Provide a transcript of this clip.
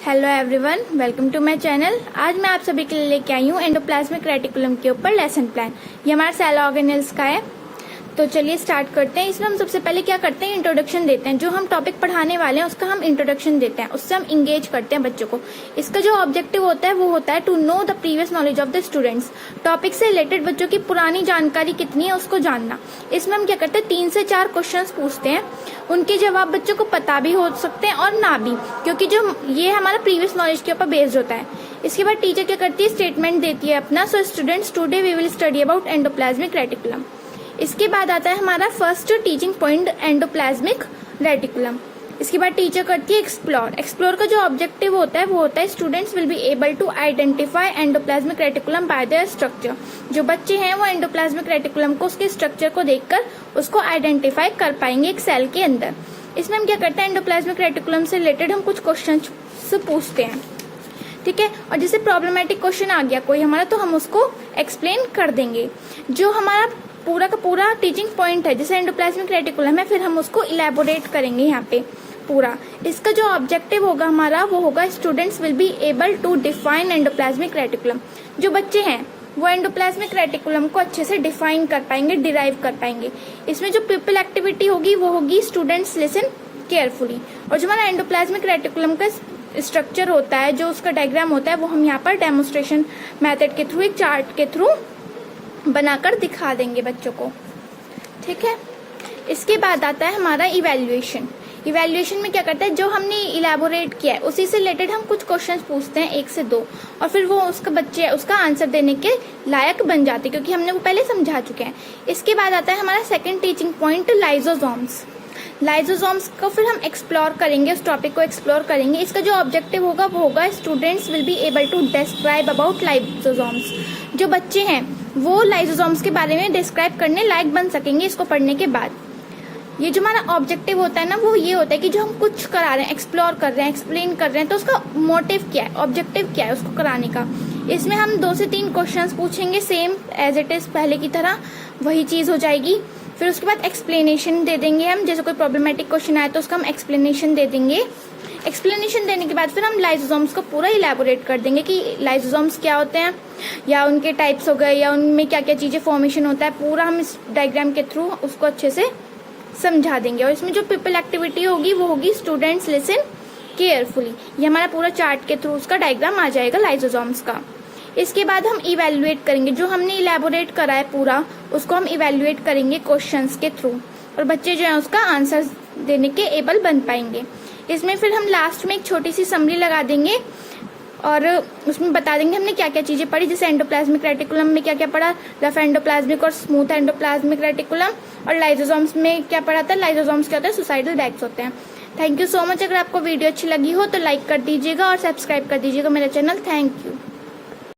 Hello everyone, welcome to my channel. आज मैं आप सभी के लिए लेके आई हूँ एंडोप्लाज्मिक रेटिकुलम के ऊपर लेसन प्लान। ये हमारा सेल ऑर्गेनेल्स का है। तो चलिए स्टार्ट करते हैं। इसमें हम सबसे पहले क्या करते हैं, इंट्रोडक्शन देते हैं। जो हम टॉपिक पढ़ाने वाले हैं उसका हम इंट्रोडक्शन देते हैं, उससे हम इंगेज करते हैं बच्चों को। इसका जो ऑब्जेक्टिव होता है वो होता है to know the previous knowledge of the students. Topic से रिलेटेड बच्चों की पुरानी जानकारी कितनी है उसको जानना। इसमें हम क्या करते हैं, 3 से 4 क्वेश्चंस पूछते हैं। उनके जवाब बच्चों को पता भी हो सकते हैं और ना भी, क्योंकि जो ये हमारा प्रीवियस नॉलेज के ऊपर बेस्ड होता है। इसके बाद टीचर क्या करती है, स्टेटमेंट देती है अपना। So students, today we will study about endoplasmic reticulum. इसके बाद आता है हमारा first teaching point, endoplasmic reticulum. इसके बाद टीचर करती है एक्सप्लोर। एक्सप्लोर का जो ऑब्जेक्टिव होता है वो होता है students will be able to identify endoplasmic reticulum by their structure. जो बच्चे हैं वो एंडोप्लाज्मिक रेटिकुलम को उसके स्ट्रक्चर को देखकर उसको आइडेंटिफाई कर पाएंगे एक सेल के अंदर। इसमें हम क्या करते हैं, एंडोप्लाज्मिक रेटिकुलम से रिलेटेड हम कुछ क्वेश्चन पूछते हैं, ठीक है। और जैसे प्रॉब्लमेटिक क्वेश्चन आ गया कोई हमारा, तो हम उसको एक्सप्लेन कर देंगे। जो हमारा पूरा का पूरा टीचिंग पॉइंट है, जैसे एंडोप्लाज्मिक रेटिकुलम है, फिर हम उसको इलेबोरेट करेंगे यहाँ पे पूरा। इसका जो ऑब्जेक्टिव होगा हमारा वो होगा students will be able to define endoplasmic reticulum. जो बच्चे हैं वो एंडोप्लाज्मिक रेटिकुलम को अच्छे से डिफाइन कर पाएंगे, डिराइव कर पाएंगे। इसमें जो पीपल एक्टिविटी होगी वो होगी स्टूडेंट्स लिसन केयरफुली। और जो हमारा एंडोप्लाज्मिक रेटिकुलम का स्ट्रक्चर होता है, जो उसका डायग्राम होता है, वो हम यहाँ पर डेमोन्स्ट्रेशन मेथड के थ्रू, एक चार्ट के थ्रू बनाकर दिखा देंगे बच्चों को, ठीक है। इसके बाद आता है हमारा इवैल्यूएशन। इवैल्यूएशन में क्या करता है, जो हमने इलेबोरेट किया है उसी से रिलेटेड हम कुछ क्वेश्चंस पूछते हैं, 1 से 2, और फिर वो उसका बच्चे उसका आंसर देने के लायक बन जाते, क्योंकि हमने वो पहले समझा चुके हैं। इसके बाद आता है हमारा second teaching point, lysosomes. Lysosomes को फिर हम एक्सप्लोर करेंगे, उस टॉपिक को एक्सप्लोर करेंगे। इसका जो ऑब्जेक्टिव होगा वो होगा students will be able to describe about lysosomes. जो बच्चे हैं वो लाइजोसोम्स के बारे में डिस्क्राइब करने लायक बन सकेंगे इसको पढ़ने के बाद। ये जो हमारा ऑब्जेक्टिव होता है ना, वो ये होता है कि जो हम कुछ करा रहे हैं, एक्सप्लोर कर रहे हैं, एक्सप्लेन कर रहे हैं, तो उसका मोटिव क्या है, ऑब्जेक्टिव क्या है उसको कराने का। इसमें हम 2 से 3 क्वेश्चंस पूछेंगे, सेम एज इट इज पहले की तरह वही चीज हो जाएगी। फिर उसके बाद एक्सप्लेनेशन दे देंगे हम, जैसे कोई प्रॉब्लमेटिक क्वेश्चन आए तो उसका हम एक्सप्लेनेशन दे देंगे। एक्सप्लेनेशन देने के बाद फिर हम लाइजोसोम्स को पूरा इलेबोरेट कर देंगे कि लाइजोसोम्स क्या होते हैं, या उनके टाइप्स हो गए, या उनमें क्या क्या चीजें फॉर्मेशन होता है, पूरा हम इस डायग्राम के थ्रू उसको अच्छे से समझा देंगे। और इसमें जो पीपल एक्टिविटी होगी वो होगी स्टूडेंट्स लिसन केयरफुली। ये हमारा पूरा चार्ट के थ्रू उसका डायग्राम आ जाएगा लाइजोसोम्स का। इसके बाद हम इवेल्युएट करेंगे, जो हमने इलेबोरेट करा है पूरा उसको हम इवेल्युएट करेंगे क्वेश्चंस के थ्रू, और बच्चे जो है उसका आंसर देने के एबल बन पाएंगे। इसमें फिर हम लास्ट में एक छोटी सी समरी लगा देंगे और उसमें बता देंगे हमने क्या क्या चीजें पढ़ी, जैसे एंडोप्लाज्मिक रेटिकुलम में क्या क्या पढ़ा, रफ एंडोप्लाज्मिक और स्मूथ एंडोप्लाज्मिक रेटिकुलम, और लाइजोसोम्स में क्या पढ़ा था, लाइजोसोम्स क्या होता है, सुसाइडल बैग्स होते हैं। Thank you so much. अगर आपको वीडियो अच्छी लगी हो तो लाइक कर दीजिएगा और सब्सक्राइब कर दीजिएगा मेरा चैनल। Thank you.